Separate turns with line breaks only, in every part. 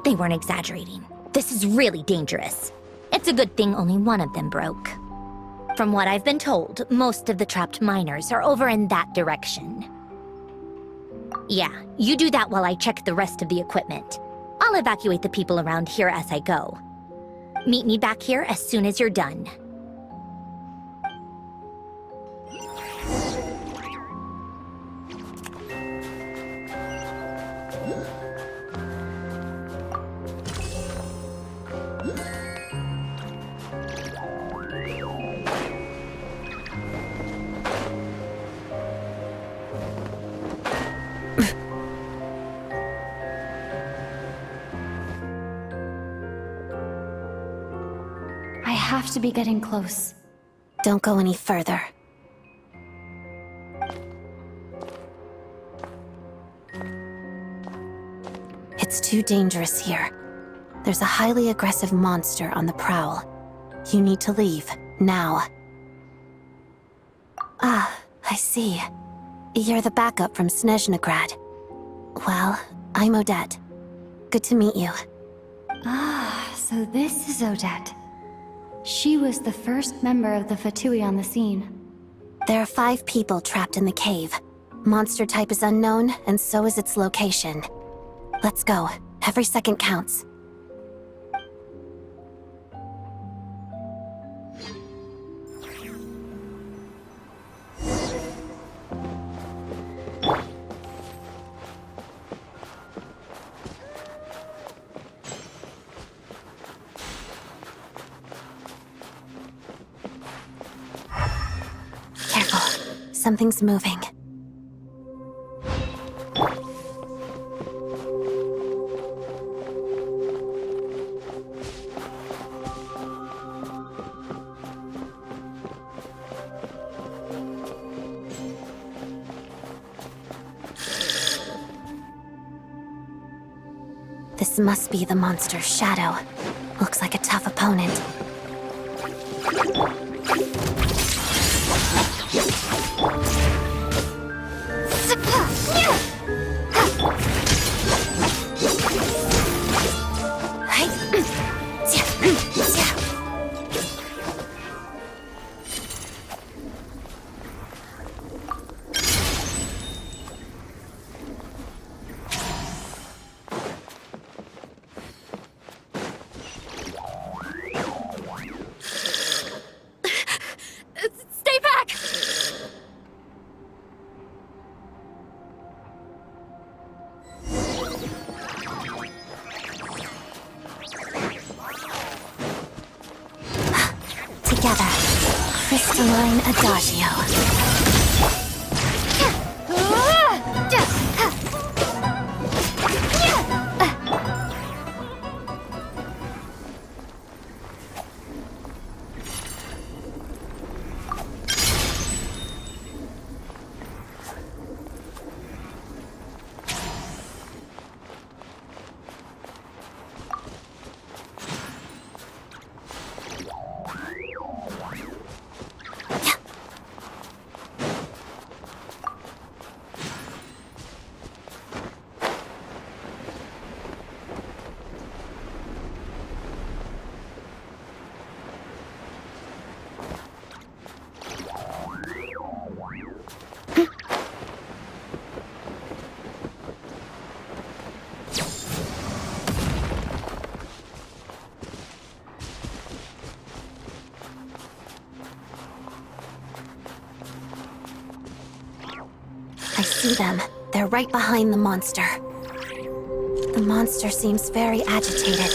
They weren't exaggerating. This is really dangerous. It's a good thing only one of them broke. From what I've been told, most of the trapped miners are over in that direction. Yeah, you do that while I check the rest of the equipment. I'll evacuate the people around here as I go. Meet me back here as soon as you're done.
I have to be getting close.
Don't go any further. It's too dangerous here. There's a highly aggressive monster on the prowl. You need to leave, now. Ah, I see. You're the backup from Snezhnaya. Well, I'm Odette. Good to meet you.
Ah, so this is Odette. She was the first member of the Fatui on the scene.
There are 5 people trapped in the cave. Monster type is unknown, and so is its location. Let's go. Every second counts. Careful. Something's moving. This must be the monster's shadow. Looks like a tough opponent.
Stay back!
Together. Crystalline Adagio. I see them. They're right behind the monster. The monster seems very agitated.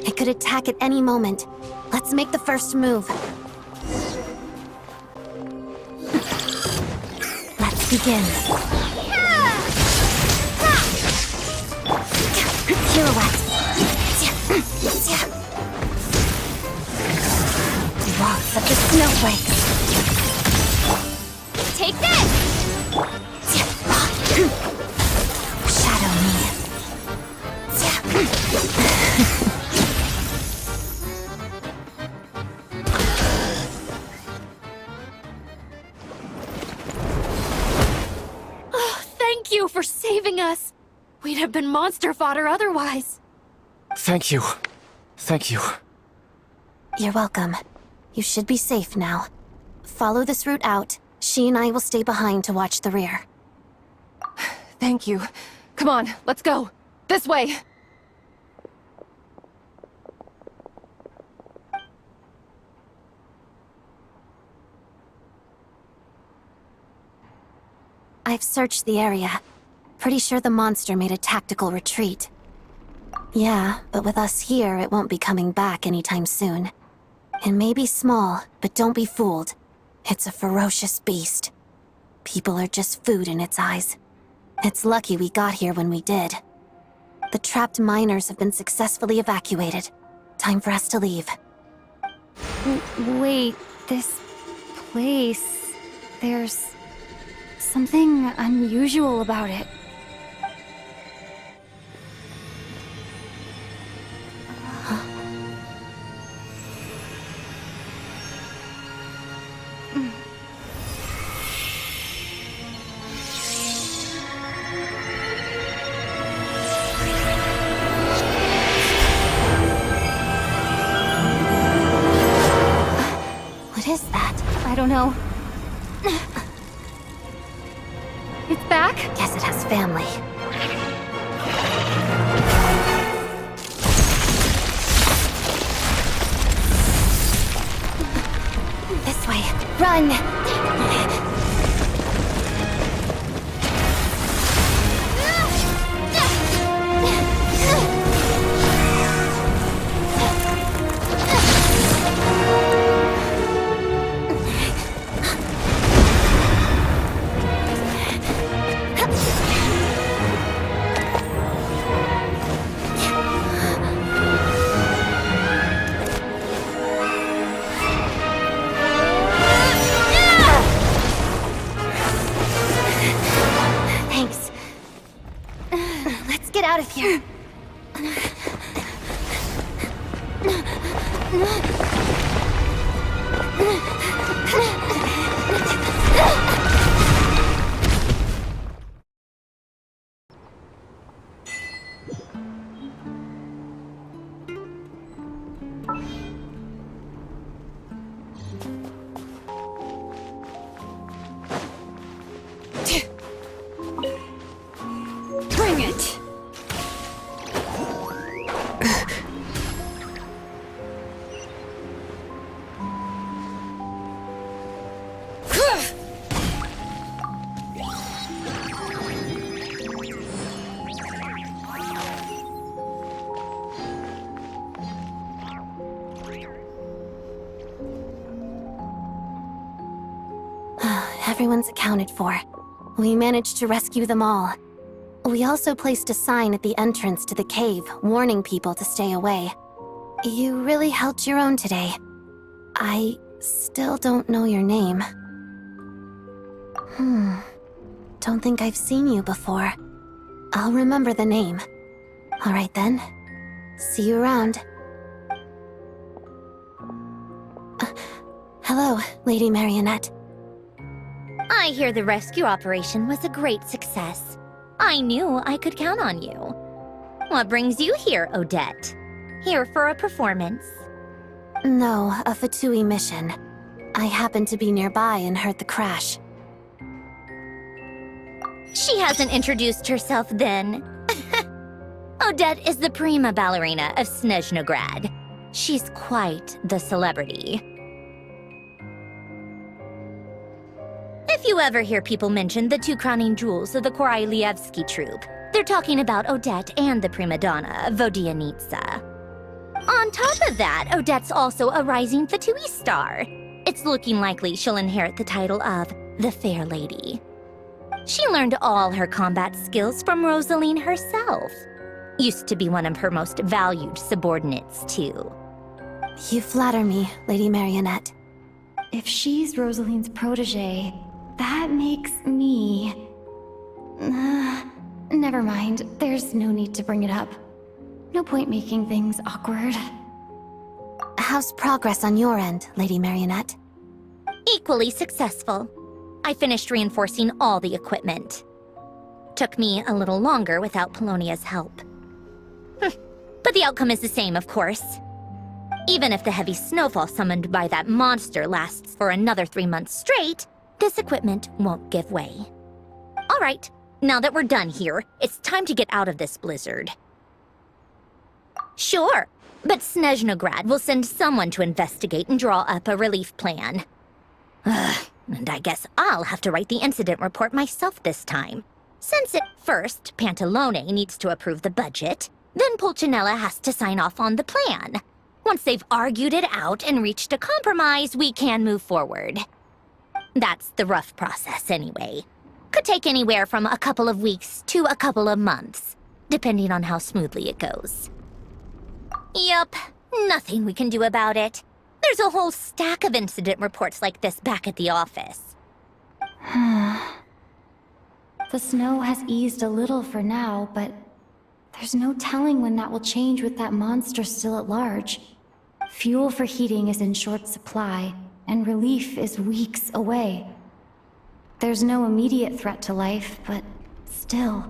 It could attack at any moment. Let's make the first move. Let's begin. Pirouette. Waltz of the snowflakes.
Take this!
Shadow me.
Thank you for saving us. We'd have been monster fodder otherwise.
Thank you. Thank you.
You're welcome. You should be safe now. Follow this route out. She and I will stay behind to watch the rear.
Thank you. Come on, let's go. This way!
I've searched the area. Pretty sure the monster made a tactical retreat. Yeah, but with us here, it won't be coming back anytime soon. It may be small, but don't be fooled. It's a ferocious beast. People are just food in its eyes. It's lucky we got here when we did. The trapped miners have been successfully evacuated. Time for us to leave.
Wait, this place... There's... something unusual about it.
What is that?
I don't know. It's back?
Guess it has family. This way. Run! Thanks. Let's get out of here.
Bring it!
Everyone's accounted for. We managed to rescue them all. We also placed a sign at the entrance to the cave, warning people to stay away. You really held your own today. I still don't know your name. Don't think I've seen you before. I'll remember the name. All right then. See you around. Hello, Lady Marionette.
I hear the rescue operation was a great success. I knew I could count on you. What brings you here, Odette? Here for a performance?
No, a Fatui mission. I happened to be nearby and heard the crash.
She hasn't introduced herself then. Odette is the prima ballerina of Snezhnaya. She's quite the celebrity. If you ever hear people mention the two crowning jewels of the Korylevsky troupe, they're talking about Odette and the prima donna, Vodianitsa. On top of that, Odette's also a rising Fatui star. It's looking likely she'll inherit the title of the Fair Lady. She learned all her combat skills from Rosaline herself. Used to be one of her most valued subordinates, too.
You flatter me, Lady Marionette.
If she's Rosaline's protege, that makes me... never mind. There's no need to bring it up. No point making things awkward.
How's progress on your end, Lady Marionette?
Equally successful. I finished reinforcing all the equipment. Took me a little longer without Polonia's help. But the outcome is the same, of course. Even if the heavy snowfall summoned by that monster lasts for another 3 months straight, this equipment won't give way. All right, now that we're done here, it's time to get out of this blizzard. Sure, but Snezhnograd will send someone to investigate and draw up a relief plan. Ugh, and I guess I'll have to write the incident report myself this time. Since first, Pantalone needs to approve the budget, then Pulcinella has to sign off on the plan. Once they've argued it out and reached a compromise, we can move forward. That's the rough process anyway. Could take anywhere from a couple of weeks to a couple of months, depending on how smoothly it goes. Yup, nothing we can do about it. There's a whole stack of incident reports like this back at the office.
The snow has eased a little for now, but there's no telling when that will change with that monster still at large. Fuel for heating is in short supply, and relief is weeks away. There's no immediate threat to life, but still,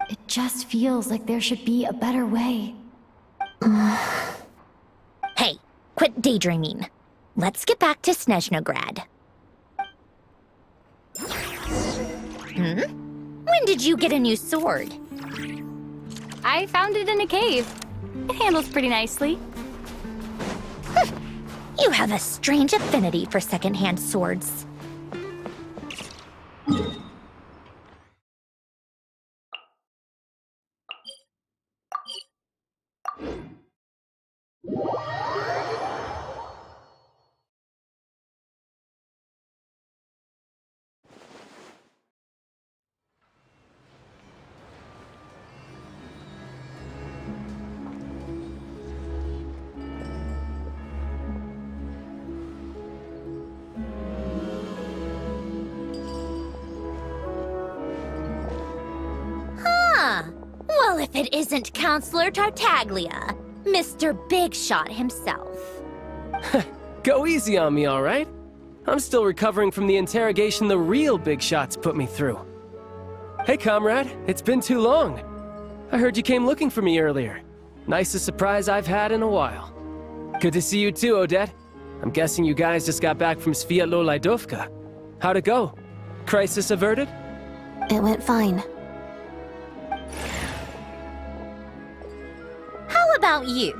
it just feels like there should be a better way.
Hey, quit daydreaming. Let's get back to Snezhnograd. When did you get a new sword?
I found it in a cave. It handles pretty nicely.
You have a strange affinity for second-hand swords. Well, if it isn't Counselor Tartaglia, Mr. Big Shot himself.
Go easy on me, all right? I'm still recovering from the interrogation the real big shots put me through. Hey, comrade, it's been too long. I heard you came looking for me earlier. Nicest surprise I've had in a while. Good to see you too, Odette. I'm guessing you guys just got back from Sviatlo Lajdovka. How'd it go? Crisis averted?
It went fine.
How about you?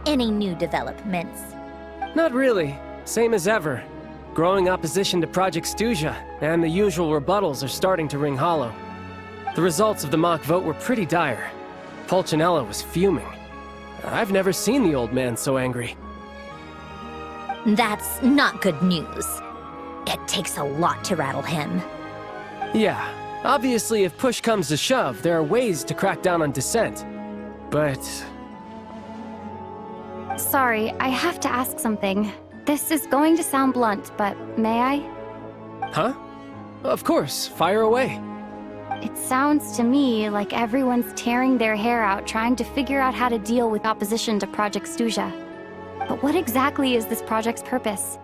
Any new developments?
Not really. Same as ever. Growing opposition to Project Stuzha, and the usual rebuttals are starting to ring hollow. The results of the mock vote were pretty dire. Pulcinella was fuming. I've never seen the old man so angry.
That's not good news. It takes a lot to rattle him.
Yeah, obviously if push comes to shove, there are ways to crack down on dissent. But...
Sorry, I have to ask something. This is going to sound blunt, but may I?
Huh? Of course, fire away.
It sounds to me like everyone's tearing their hair out trying to figure out how to deal with opposition to Project Stuzha. But what exactly is this project's purpose?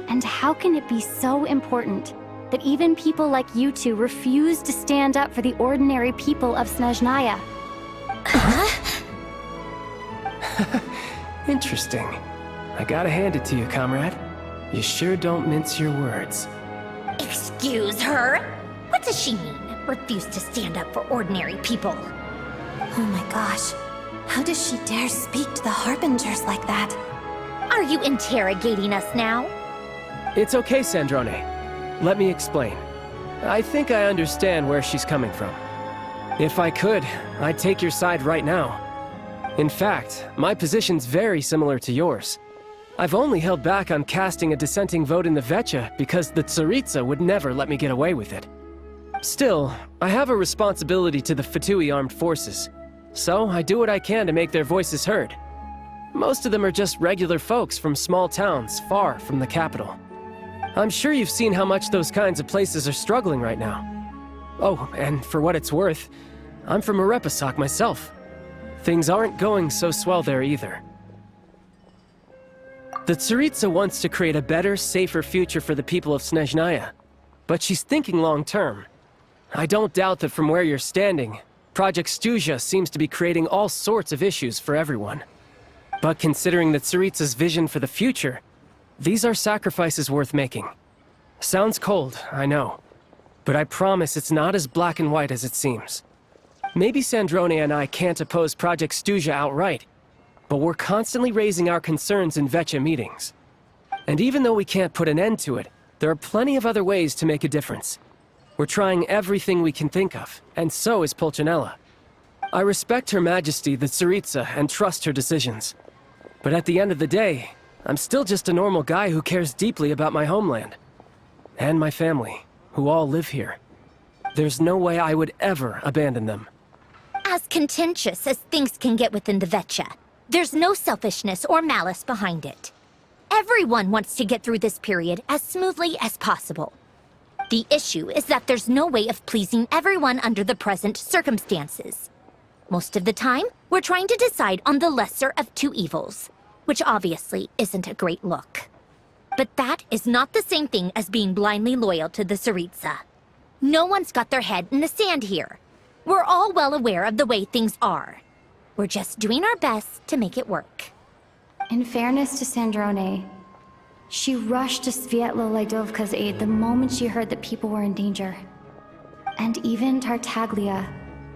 And how can it be so important that even people like you two refuse to stand up for the ordinary people of Snezhnaya?
Interesting. I gotta hand it to you, comrade. You sure don't mince your words.
Excuse her? What does she mean? Refuse to stand up for ordinary people.
Oh my gosh. How does she dare speak to the Harbingers like that?
Are you interrogating us now?
It's okay, Sandrone. Let me explain. I think I understand where she's coming from. If I could, I'd take your side right now. In fact, my position's very similar to yours. I've only held back on casting a dissenting vote in the Vecha because the Tsaritsa would never let me get away with it. Still, I have a responsibility to the Fatui armed forces, so I do what I can to make their voices heard. Most of them are just regular folks from small towns far from the capital. I'm sure you've seen how much those kinds of places are struggling right now. Oh, and for what it's worth, I'm from Arepasak myself. Things aren't going so swell there either. The Tsaritsa wants to create a better, safer future for the people of Snezhnaya, but she's thinking long-term. I don't doubt that from where you're standing, Project Snezhnaya seems to be creating all sorts of issues for everyone. But considering the Tsaritsa's vision for the future, these are sacrifices worth making. Sounds cold, I know. But I promise it's not as black and white as it seems. Maybe Snezhnaya and I can't oppose Project Snezhnaya outright, but we're constantly raising our concerns in Vetcha meetings. And even though we can't put an end to it, there are plenty of other ways to make a difference. We're trying everything we can think of, and so is Pulcinella. I respect Her Majesty, the Tsaritsa, and trust her decisions. But at the end of the day, I'm still just a normal guy who cares deeply about my homeland. And my family, who all live here. There's no way I would ever abandon them.
As contentious as things can get within the Vetcha, there's no selfishness or malice behind it. Everyone wants to get through this period as smoothly as possible. The issue is that there's no way of pleasing everyone under the present circumstances. Most of the time, we're trying to decide on the lesser of two evils, which obviously isn't a great look. But that is not the same thing as being blindly loyal to the Tsaritsa. No one's got their head in the sand here. We're all well aware of the way things are. We're just doing our best to make it work.
In fairness to Snezhnaya, she rushed to Svietlo Lidovka's aid the moment she heard that people were in danger. And even Tartaglia,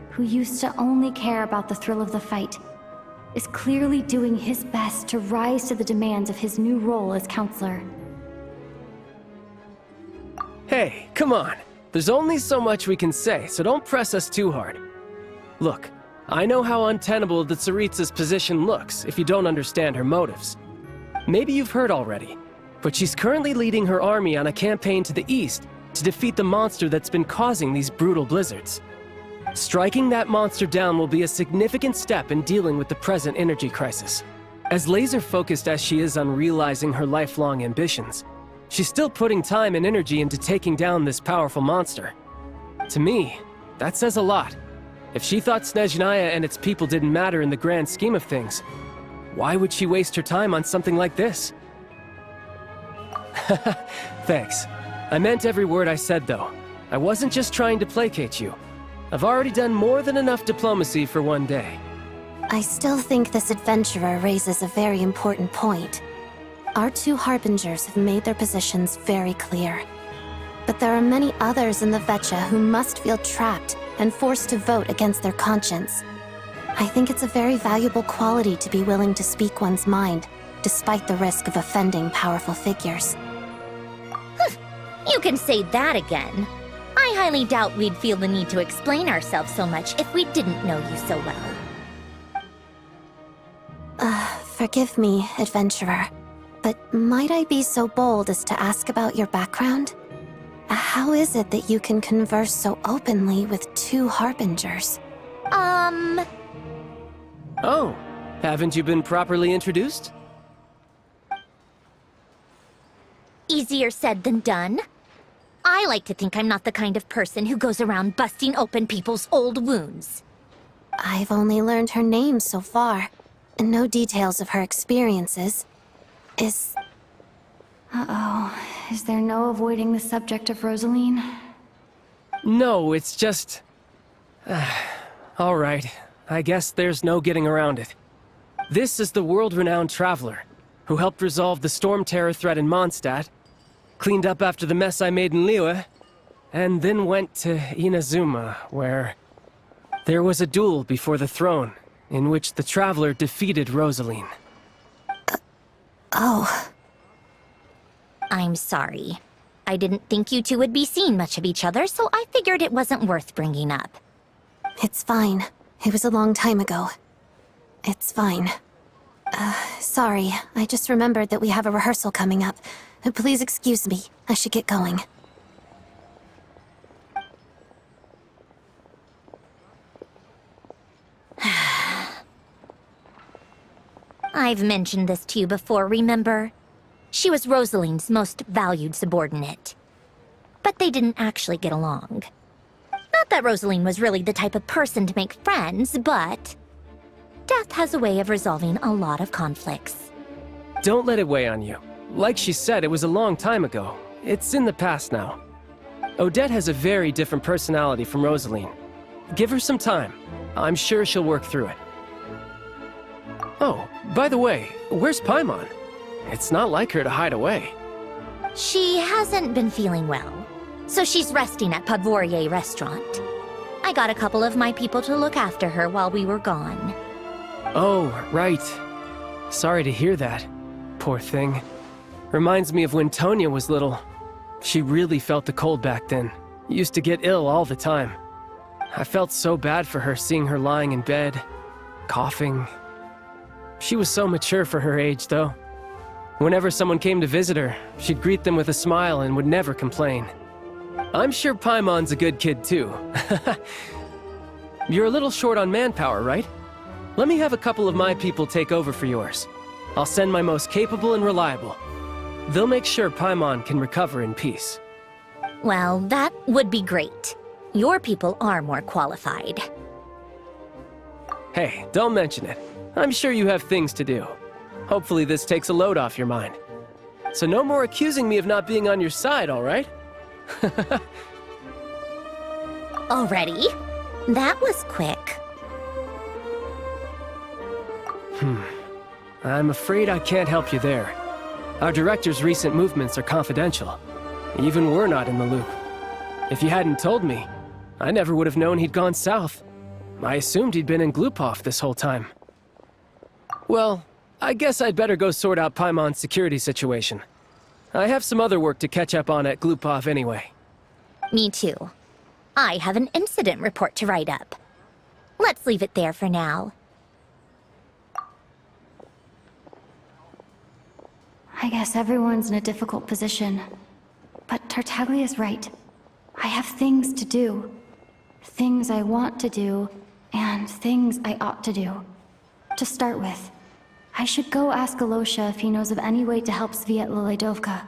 who used to only care about the thrill of the fight, is clearly doing his best to rise to the demands of his new role as counselor.
Hey, come on. There's only so much we can say, so don't press us too hard. Look, I know how untenable the Tsaritsa's position looks if you don't understand her motives. Maybe you've heard already, but she's currently leading her army on a campaign to the east to defeat the monster that's been causing these brutal blizzards. Striking that monster down will be a significant step in dealing with the present energy crisis. As laser-focused as she is on realizing her lifelong ambitions, she's still putting time and energy into taking down this powerful monster. To me, that says a lot. If she thought Snezhnaya and its people didn't matter in the grand scheme of things, why would she waste her time on something like this? Thanks. I meant every word I said, though. I wasn't just trying to placate you. I've already done more than enough diplomacy for one day.
I still think this adventurer raises a very important point. Our two harbingers have made their positions very clear. But there are many others in the Vetcha who must feel trapped and forced to vote against their conscience. I think it's a very valuable quality to be willing to speak one's mind, despite the risk of offending powerful figures.
You can say that again. I highly doubt we'd feel the need to explain ourselves so much if we didn't know you so well.
Forgive me, adventurer, but might I be so bold as to ask about your background? How is it that you can converse so openly with two harbingers?
Oh, haven't you been properly introduced?
Easier said than done. I like to think I'm not the kind of person who goes around busting open people's old wounds.
I've only learned her name so far, and no details of her experiences.
Uh-oh. Is there no avoiding the subject of Rosaline?
No, it's just... All right. I guess there's no getting around it. This is the world-renowned traveler, who helped resolve the storm terror threat in Mondstadt, cleaned up after the mess I made in Liyue, and then went to Inazuma, where there was a duel before the throne, in which the traveler defeated Rosaline.
Oh.
I'm sorry. I didn't think you two would be seeing much of each other, so I figured it wasn't worth bringing up.
It's fine. It was a long time ago. It's fine. Sorry. I just remembered that we have a rehearsal coming up. Please excuse me. I should get going.
I've mentioned this to you before, remember? She was Rosaline's most valued subordinate. But they didn't actually get along. Not that Rosaline was really the type of person to make friends, but death has a way of resolving a lot of conflicts.
Don't let it weigh on you. Like she said, it was a long time ago. It's in the past now. Odette has a very different personality from Rosaline. Give her some time. I'm sure she'll work through it. Oh, by the way, where's Paimon? It's not like her to hide away.
She hasn't been feeling well, so she's resting at Podvorier restaurant. I got a couple of my people to look after her while we were gone.
Oh, right. Sorry to hear that. Poor thing. Reminds me of when Tonya was little. She really felt the cold back then. Used to get ill all the time. I felt so bad for her seeing her lying in bed, coughing. She was so mature for her age, though. Whenever someone came to visit her, she'd greet them with a smile and would never complain. I'm sure Paimon's a good kid, too. You're a little short on manpower, right? Let me have a couple of my people take over for yours. I'll send my most capable and reliable. They'll make sure Paimon can recover in peace.
Well, that would be great. Your people are more qualified.
Hey, don't mention it. I'm sure you have things to do. Hopefully this takes a load off your mind. So no more accusing me of not being on your side, all right?
Already? That was quick.
I'm afraid I can't help you there. Our director's recent movements are confidential. Even we're not in the loop. If you hadn't told me, I never would have known he'd gone south. I assumed he'd been in Glupov this whole time. Well, I guess I'd better go sort out Paimon's security situation. I have some other work to catch up on at Glupov anyway.
Me too. I have an incident report to write up. Let's leave it there for now.
I guess everyone's in a difficult position. But Tartaglia's right. I have things to do. Things I want to do, and things I ought to do. To start with, I should go ask Alosha if he knows of any way to help Sviet Liledovka.